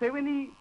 7E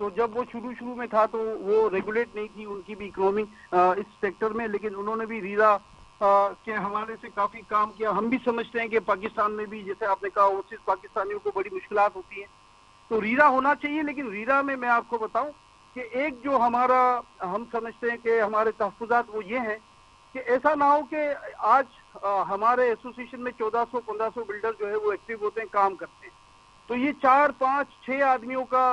تو جب وہ شروع میں تھا تو وہ ریگولیٹ نہیں تھی ان کی بھی اکنامی اس سیکٹر میں، لیکن انہوں نے بھی ریرا کے حوالے سے کافی کام کیا. ہم بھی سمجھتے ہیں کہ پاکستان میں بھی جیسے آپ نے کہا اوورسیز پاکستانیوں کو بڑی مشکلات ہوتی ہیں، تو ریرا ہونا چاہیے. لیکن ریرا میں آپ کو بتاؤں کہ ایک جو ہمارا ہم سمجھتے ہیں کہ ہمارے تحفظات وہ یہ ہیں کہ ایسا نہ ہو کہ آج ہمارے ایسوسیشن میں 1400-1500 بلڈر جو ہے وہ ایکٹیو ہوتے ہیں، کام کرتے ہیں، تو یہ 4-5-6 آدمیوں کا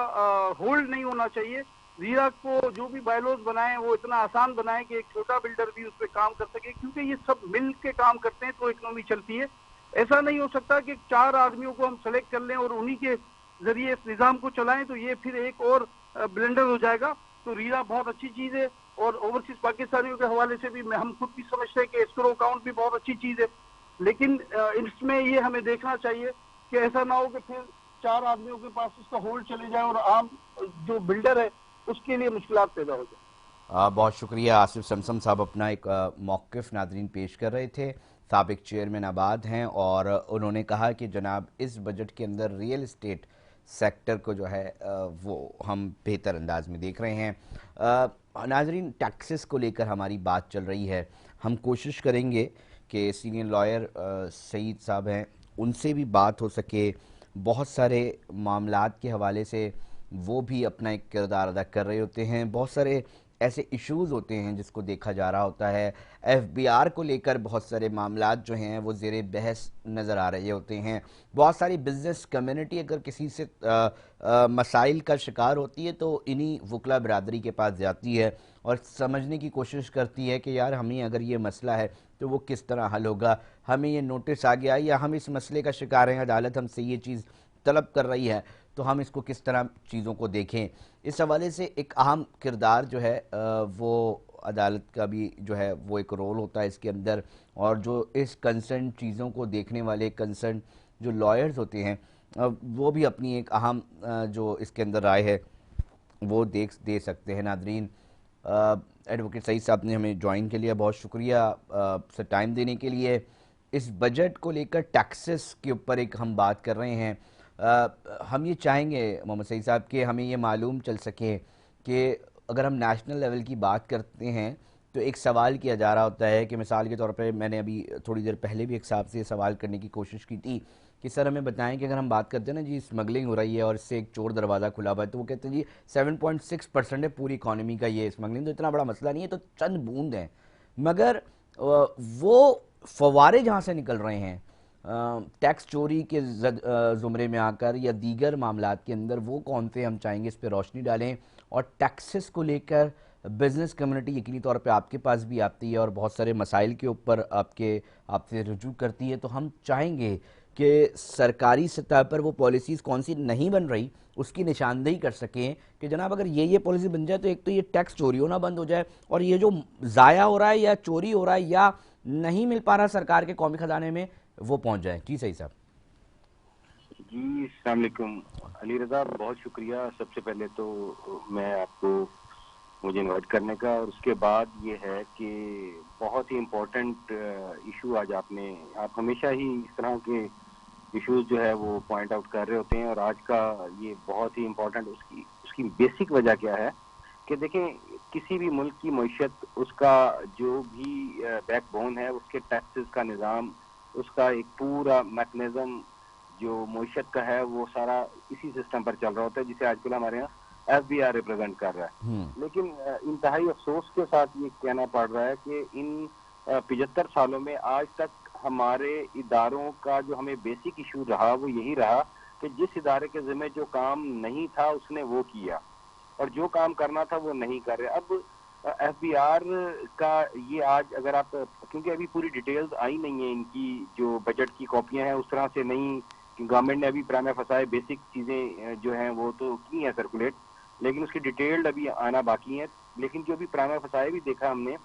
ہولڈ نہیں ہونا چاہیے. ریرا کو جو بھی بائیلوز بنائیں وہ اتنا آسان بنائیں کہ ایک چھوٹا بلڈر بھی اس پہ کام کر سکے، کیونکہ یہ سب مل کے کام کرتے ہیں تو اکنامی چلتی ہے. ایسا نہیں ہو سکتا کہ 4 آدمیوں کو ہم سلیکٹ کر لیں اور انہی کے ذریعے اس نظام کو چلائیں، تو یہ پھر ایک اور بلنڈر ہو جائے گا. تو ریرا بہت اچھی چیز ہے، اور اوورسیز پاکستانیوں کے حوالے سے بھی ہم خود بھی سمجھتے ہیں کہ اسکرو اکاؤنٹ بھی بہت اچھی چیز ہے. لیکن اس میں یہ ہمیں دیکھنا چاہیے کہ ایسا نہ ہو کہ پھر 4 آدمیوں کے پاس اس کا ہولڈ چلے جائے اور عام جو بلڈر ہے اس کے لیے مشکلات پیدا ہو جائے. بہت شکریہ. آصف سمسم صاحب اپنا ایک موقف ناظرین پیش کر رہے تھے. سابق چیئرمین آباد ہیں اور انہوں نے کہا کہ جناب اس بجٹ کے اندر ریئل اسٹیٹ سیکٹر کو جو ہے وہ ہم بہتر انداز میں دیکھ رہے ہیں. ناظرین ٹیکسز کو لے کر ہماری بات چل رہی ہے. ہم کوشش کریں گے کہ سینئر لائر سعید صاحب ہیں ان سے بھی بات ہو سکے. بہت سارے معاملات کے حوالے سے وہ بھی اپنا ایک کردار ادا کر رہے ہوتے ہیں. بہت سارے ایسے ایشوز ہوتے ہیں جس کو دیکھا جا رہا ہوتا ہے. ایف بی آر کو لے کر بہت سارے معاملات جو ہیں وہ زیر بحث نظر آ رہے ہوتے ہیں. بہت ساری بزنس کمیونٹی اگر کسی سے مسائل کا شکار ہوتی ہے تو انہی وکلا برادری کے پاس جاتی ہے اور سمجھنے کی کوشش کرتی ہے کہ یار ہمیں اگر یہ مسئلہ ہے تو وہ کس طرح حل ہوگا. ہمیں یہ نوٹس آ گیا یا ہم اس مسئلے کا شکار ہیں، عدالت ہم سے یہ چیز طلب کر رہی ہے تو ہم اس کو کس طرح چیزوں کو دیکھیں. اس حوالے سے ایک اہم کردار جو ہے وہ عدالت کا بھی جو ہے وہ ایک رول ہوتا ہے اس کے اندر، اور جو اس کنسرن چیزوں کو دیکھنے والے کنسرن جو لائرز ہوتے ہیں وہ بھی اپنی ایک اہم جو اس کے اندر رائے ہے وہ دے سکتے ہیں. ناظرین ایڈوکیٹ سعید صاحب نے ہمیں جوائن کے لیے بہت شکریہ سے ٹائم دینے کے لیے. اس بجٹ کو لے کر ٹیکسز کے اوپر ایک ہم بات کر رہے ہیں. ہم یہ چاہیں گے محمد سعید صاحب کہ ہمیں یہ معلوم چل سکے کہ اگر ہم نیشنل لیول کی بات کرتے ہیں تو ایک سوال کیا جا رہا ہوتا ہے کہ مثال کے طور پہ میں نے ابھی تھوڑی دیر پہلے بھی ایک صاحب سے سوال کرنے کی کوشش کی تھی کہ سر ہمیں بتائیں کہ اگر ہم بات کرتے ہیں نا جی اسمگلنگ ہو رہی ہے اور اس سے ایک چور دروازہ کھلا ہوا ہے، تو وہ کہتے ہیں جی 7.6% ہے پوری اکانومی کا یہ اسمگلنگ، تو اتنا بڑا مسئلہ نہیں ہے، تو چند بوند ہیں. مگر وہ فوارے جہاں سے نکل رہے ہیں ٹیکس چوری کے زمرے میں آ کر یا دیگر معاملات کے اندر، وہ کون سے ہم چاہیں گے اس پہ روشنی ڈالیں. اور ٹیکسز کو لے کر بزنس کمیونٹی یقینی طور پہ آپ کے پاس بھی آتی ہے اور بہت سارے مسائل کے اوپر آپ سے رجوع کرتی ہے، تو ہم چاہیں گے کہ سرکاری سطح پر وہ پالیسیز کون سی نہیں بن رہی اس کی نشاندہی کر سکیں کہ جناب اگر یہ پالیسی بن جائے تو ایک تو یہ ٹیکس چوری ہونا بند ہو جائے، اور یہ جو ضائع ہو رہا ہے یا چوری ہو رہا ہے یا نہیں مل پا رہا سرکار کے قومی خزانے میں وہ پہنچ جائیں. جی صحیح صاحب. جی السلام علیکم علی رضا، بہت شکریہ. سب سے پہلے تو میں آپ کو مجھے انوائٹ کرنے کا، اور اس کے بعد یہ ہے کہ بہت ہی امپورٹنٹ ایشو آج آپ ہمیشہ ہی اس طرح کے ایشوز جو ہے وہ پوائنٹ آؤٹ کر رہے ہوتے ہیں، اور آج کا یہ بہت ہی امپورٹنٹ اس کی بیسک وجہ کیا ہے کہ دیکھیں کسی بھی ملک کی معیشت، اس کا جو بھی بیک بون ہے، اس کے ٹیکسز کا نظام، اس کا ایک پورا میکنزم جو معیشت کا ہے وہ سارا اسی سسٹم پر چل رہا ہوتا ہے جسے آج کل ہمارے یہاں ایف بی آر ریپرزینٹ کر رہا ہے. لیکن انتہائی افسوس کے ساتھ یہ کہنا پڑ رہا ہے کہ ان 75 سالوں میں آج تک ہمارے اداروں کا جو ہمیں بیسک ایشو رہا وہ یہی رہا کہ جس ادارے کے ذمہ جو کام نہیں تھا اس نے وہ کیا، اور جو کام کرنا تھا وہ نہیں کر رہے. اب ایف بی آر کا یہ آج اگر آپ، کیونکہ ابھی پوری ڈیٹیلز آئی نہیں ہیں ان کی، جو بجٹ کی کاپیاں ہیں اس طرح سے نہیں، گورنمنٹ نے ابھی پرائمے فسائے بیسک چیزیں جو ہیں وہ تو کی ہیں سرکولیٹ، لیکن اس کی ڈیٹیلڈ ابھی آنا باقی ہیں. لیکن جو بھی پرائمے فسائے بھی دیکھا ہم نے،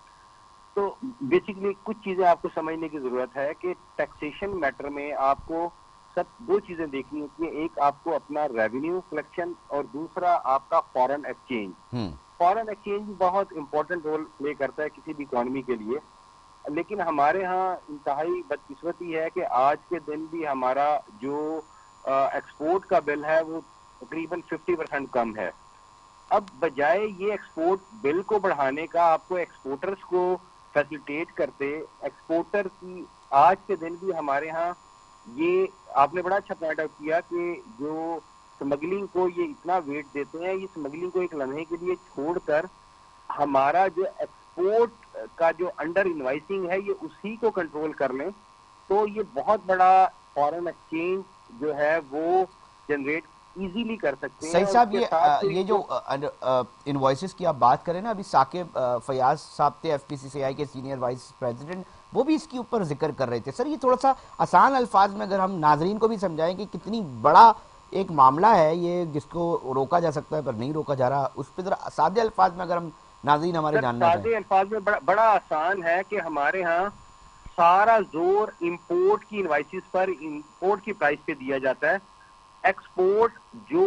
تو بیسکلی کچھ چیزیں آپ کو سمجھنے کی ضرورت ہے کہ ٹیکسیشن میٹر میں آپ کو سب دو چیزیں دیکھنی ہوتی ہیں. ایک آپ کو اپنا ریونیو کلیکشن، اور دوسرا آپ کا فارن ایکسچینج. فارن ایکسچینج بہت امپورٹنٹ رول پلے کرتا ہے کسی بھی اکانومی کے لیے، لیکن ہمارے ہاں انتہائی بدقسمتی ہے کہ آج کے دن بھی ہمارا جو ایکسپورٹ کا بل ہے وہ تقریباً 50% کم ہے. اب بجائے یہ ایکسپورٹ بل کو بڑھانے کا آپ کو ایکسپورٹرز کو فیسیلیٹیٹ کرتے، ایکسپورٹر کی آج کے دن بھی ہمارے ہاں یہ آپ نے بڑا اچھا پوائنٹ آؤٹ کیا کہ جو سمگلنگ کو یہ اتنا ویٹ دیتے ہیں، یہ سمگلنگ کو ایک لمحے کے لیے چھوڑ کر ہمارا جو ایکسپورٹ کا جو انڈر انوائسنگ ہے یہ اسی کو کنٹرول کر لیں تو یہ بہت بڑا فارن ایکسچینج جو ہے وہ جنریٹ ایزیلی کر سکتے ہیں. سعید صاحب یہ جو انوائسز کی آپ بات کریں نا، ابھی ثاقب فیاض صاحب تھے ایف پی سی سی آئی کے سینئر وائس پریزیڈنٹ، وہ بھی اس کے اوپر ذکر کر رہے تھے. سر یہ تھوڑا سا آسان الفاظ میں اگر ہم ناظرین کو بھی سمجھائیں کہ کتنی بڑا ایک معاملہ ہے یہ جس کو روکا جا سکتا ہے پر نہیں روکا جا رہا، اس پہ ذرا سادے الفاظ میں اگر ہم ناظرین ہمارے جاننا چاہیں. سادے الفاظ میں بڑا آسان ہے کہ ہمارے ہاں سارا زور امپورٹ کی انوائسز پر، امپورٹ کی پرائس پہ دیا جاتا ہے. ایکسپورٹ جو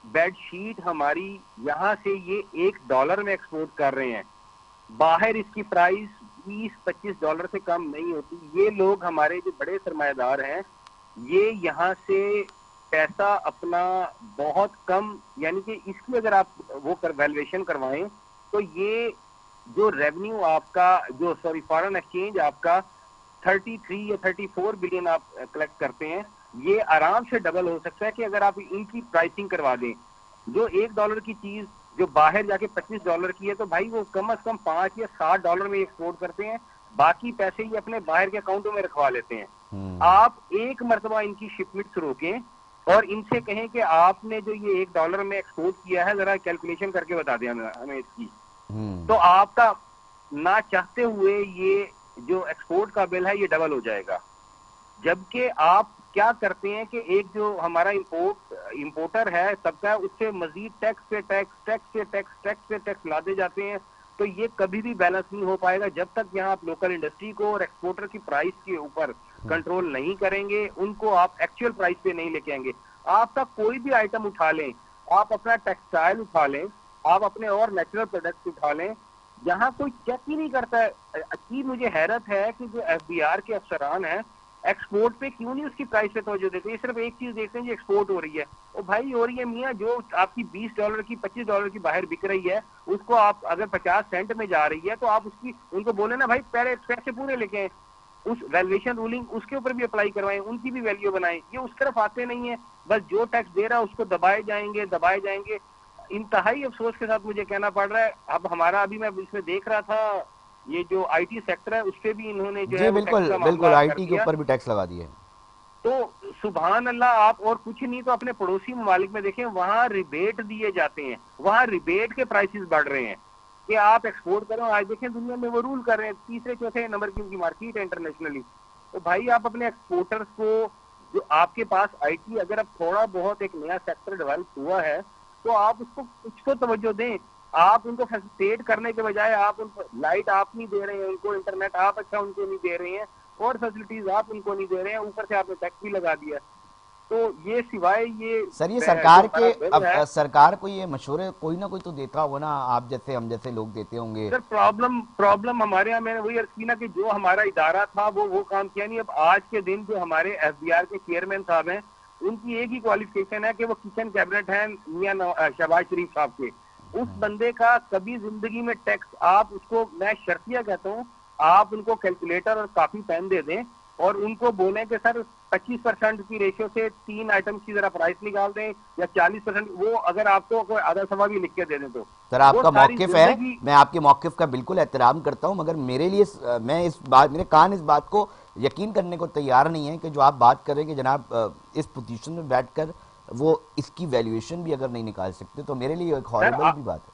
بیڈ شیٹ ہماری یہاں سے یہ $1 میں ایکسپورٹ کر رہے ہیں، باہر اس کی پرائس $20-25 سے کم نہیں ہوتی. یہ لوگ ہمارے جو بڑے سرمایہ دار ہیں یہ یہاں سے پیسہ اپنا بہت کم، یعنی کہ اس کی اگر آپ وہ ویلیویشن کروائیں تو یہ جو ریونیو آپ کا جو فارن ایکسچینج آپ کا 33 یا 34 بلین آپ کلیکٹ کرتے ہیں، یہ آرام سے ڈبل ہو سکتا ہے کہ اگر آپ ان کی پرائسنگ کروا دیں. جو $1 کی چیز جو باہر جا کے $25 کی ہے تو بھائی وہ کم از کم $5 یا $7 میں ایکسپورٹ کرتے ہیں، باقی پیسے یہ اپنے باہر کے اکاؤنٹوں میں رکھوا لیتے ہیں. آپ ایک مرتبہ ان کی شپمنٹس روکیں اور ان سے کہیں کہ آپ نے جو یہ $1 میں ایکسپورٹ کیا ہے ذرا کیلکولیشن کر کے بتا دیں ہمیں اس کی، تو آپ کا نہ چاہتے ہوئے یہ جو ایکسپورٹ کا بل ہے یہ ڈبل ہو جائے گا. جبکہ آپ کیا کرتے ہیں کہ ایک جو ہمارا امپورٹر ہے سب کا، اس سے مزید ٹیکس پہ ٹیکس، ٹیکس پہ ٹیکس، ٹیکس پہ ٹیکس لاتے جاتے ہیں. تو یہ کبھی بھی بیلنس نہیں ہو پائے گا جب تک یہاں آپ لوکل انڈسٹری کو اور ایکسپورٹر کی پرائس کے اوپر کنٹرول نہیں کریں گے، ان کو آپ ایکچوئل پرائس پہ نہیں لے کے آئیں گے. آپ کا کوئی بھی آئٹم اٹھا لیں، آپ اپنا ٹیکسٹائل اٹھا لیں، آپ اپنے اور نیچرل پروڈکٹس اٹھا لیں، جہاں کوئی چیک ہی نہیں کرتا ہے. عجیب مجھے حیرت ہے کہ جو ایف بی آر کے افسران ہیں ایکسپورٹ پہ کیوں نہیں اس کی پرائس پہ توجہ دیتے. یہ صرف ایک چیز دیکھتے ہیں جی ایکسپورٹ ہو رہی ہے. او بھائی ہو رہی ہے میاں، جو آپ کی $20 کی $25 کی باہر بک رہی ہے اس کو آپ اگر 50 سینٹ میں جا رہی ہے تو آپ اس کی ان کو بولیں نا بھائی پہلے پیسے پورے لے کے آئیں، اس ویلیویشن رولنگ اس کے اوپر بھی اپلائی کروائیں، ان کی بھی ویلیو بنائیں. یہ اس طرف آتے نہیں ہیں، بس جو ٹیکس دے رہا ہے اس کو دبائے جائیں گے. انتہائی افسوس کے ساتھ مجھے کہنا پڑ رہا ہے. اب ہمارا ابھی میں اس میں دیکھ رہا تھا یہ جو آئی ٹی سیکٹر ہے اس پہ بھی انہوں نے جو ہے وہ ٹیکس کا بالکل معاملہ آئی کر ٹی کے دیا. اوپر بھی ٹیکس لگا دیے. تو سبحان اللہ، آپ اور کچھ نہیں تو اپنے پڑوسی ممالک میں دیکھیں وہاں ریبیٹ دیے جاتے ہیں، وہاں ریبیٹ کے پرائسز بڑھ رہے ہیں کہ آپ ایکسپورٹ کریں. آج دیکھیں دنیا میں وہ رول کر رہے ہیں، تیسرے چوتھے نمبر کی ان کی مارکیٹ ہے انٹرنیشنلی. تو بھائی آپ اپنے ایکسپورٹرز کو، جو آپ کے پاس آئی ٹی اگر اب تھوڑا بہت ایک نیا سیکٹر ڈیولپ ہوا ہے تو آپ اس کو کچھ تو توجہ دیں. آپ ان کو فیسیلیٹیٹ کرنے کے بجائے آپ ان کو لائٹ آپ نہیں دے رہے ہیں، ان کو انٹرنیٹ آپ اچھا ان کو نہیں دے رہے ہیں، اور فیسلٹیز آپ ان کو نہیں دے رہے ہیں، اوپر سے آپ نے ٹیکس بھی لگا دیا. تو یہ سوائے یہ سر یہ سرکار کو یہ مشورے کوئی نہ کوئی تو دیتا ہوگا نا، آپ جیسے ہم جیسے لوگ دیتے ہوں گے. سر پرابلم ہمارے یہاں، میں نے وہی عرض کی نا کہ جو ہمارا ادارہ تھا وہ کام کیا نہیں. اب آج کے دن جو ہمارے ایف بی آر کے چیئرمین صاحب ہیں ان کی ایک ہی کوالیفیکیشن ہے کہ وہ کچن کیبنٹ ہیں میاں شہباز شریف صاحب کے. اس بندے کا کبھی زندگی میں ٹیکس، آپ اس کو، میں شرطیہ کہتا ہوں، آپ ان کو کیلکولیٹر اور کافی پین دے دیں اور ان کو بولیں کہ سر 25% کی ریشیو سے 3 آئٹم کی ذرا پرائس نکال دیں یا 40%، وہ اگر آپ کو کوئی آدھا صفحہ بھی لکھ کے دے دیں تو. سر آپ کا موقف ہے، میں آپ کے موقف کا بالکل احترام کرتا ہوں، مگر میرے لیے میرے کان اس بات کو یقین کرنے کو تیار نہیں ہے کہ جو آپ بات کر رہے ہیں کہ جناب اس پوزیشن میں بیٹھ کر وہ اس کی ویلیویشن بھی اگر نہیں نکال سکتے تو میرے لیے ایک ہاربل بھی بات ہے.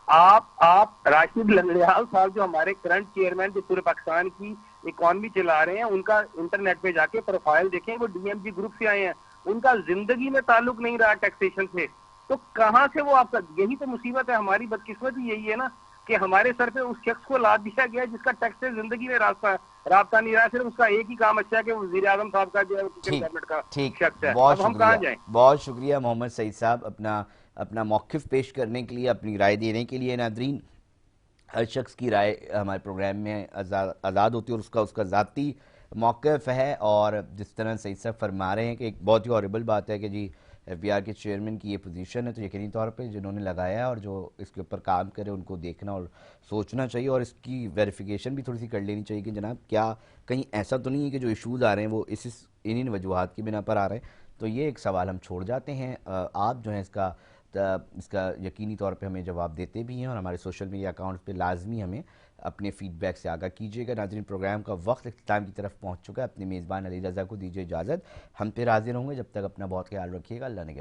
آپ راشد لنگڑیال صاحب جو ہمارے کرنٹ چیئرمین جو پورے پاکستان کی اکانومی چلا رہے ہیں، ان کا انٹرنیٹ پہ جا کے پروفائل دیکھیں، وہ ڈی ایم جی گروپ سے آئے ہیں، ان کا زندگی میں تعلق نہیں رہا ٹیکسیشن سے. تو کہاں سے وہ آپ کا، یہی تو مصیبت ہے. ہماری بدقسمتی یہی ہے نا کہ ہمارے سر پہ اس شخص کو لاد دیا گیا جس کا ٹیکس سے زندگی میں رابطہ نہیں رہا. صرف اس کا ایک ہی کام اچھا ہے کہ وزیر اعظم صاحب کا جو ہے کچن کیبنٹ کا شخص ہے. اب ہم کہاں جائیں؟ بہت شکریہ محمد سعید صاحب اپنا موقف پیش کرنے کے لیے، اپنی رائے دینے کے لیے. ناظرین، ہر شخص کی رائے ہمارے پروگرام میں آزاد ہوتی ہے اور اس کا ذاتی موقف ہے. اور جس طرح سعید صاحب فرما رہے ہیں کہ ایک بہت ہی ہاربل بات ہے کہ جی ایف بی آر کے چیئرمین کی یہ پوزیشن ہے تو یقینی طور پہ جنہوں نے لگایا ہے اور جو اس کے اوپر کام کرے ان کو دیکھنا اور سوچنا چاہیے اور اس کی ویریفیکیشن بھی تھوڑی سی کر لینی چاہیے کہ جناب کیا کہیں ایسا تو نہیں ہے کہ جو ایشوز آ رہے ہیں وہ انہی وجوہات کی بنا پر آ رہے ہیں. تو یہ ایک سوال ہم چھوڑ جاتے ہیں. آپ جو ہیں اس کا یقینی طور پہ ہمیں جواب دیتے بھی ہیں اور ہمارے سوشل میڈیا اکاؤنٹس پہ لازمی ہمیں اپنے فیڈ بیک سے آگاہ کیجیے گا. ناظرین پروگرام کا وقت اختتام کی طرف پہنچ چکا ہے. اپنے میزبان علی رضا کو دیجیے اجازت. ہم پھر حاضر ہوں گے. جب تک اپنا بہت خیال رکھیے گا. اللہ نے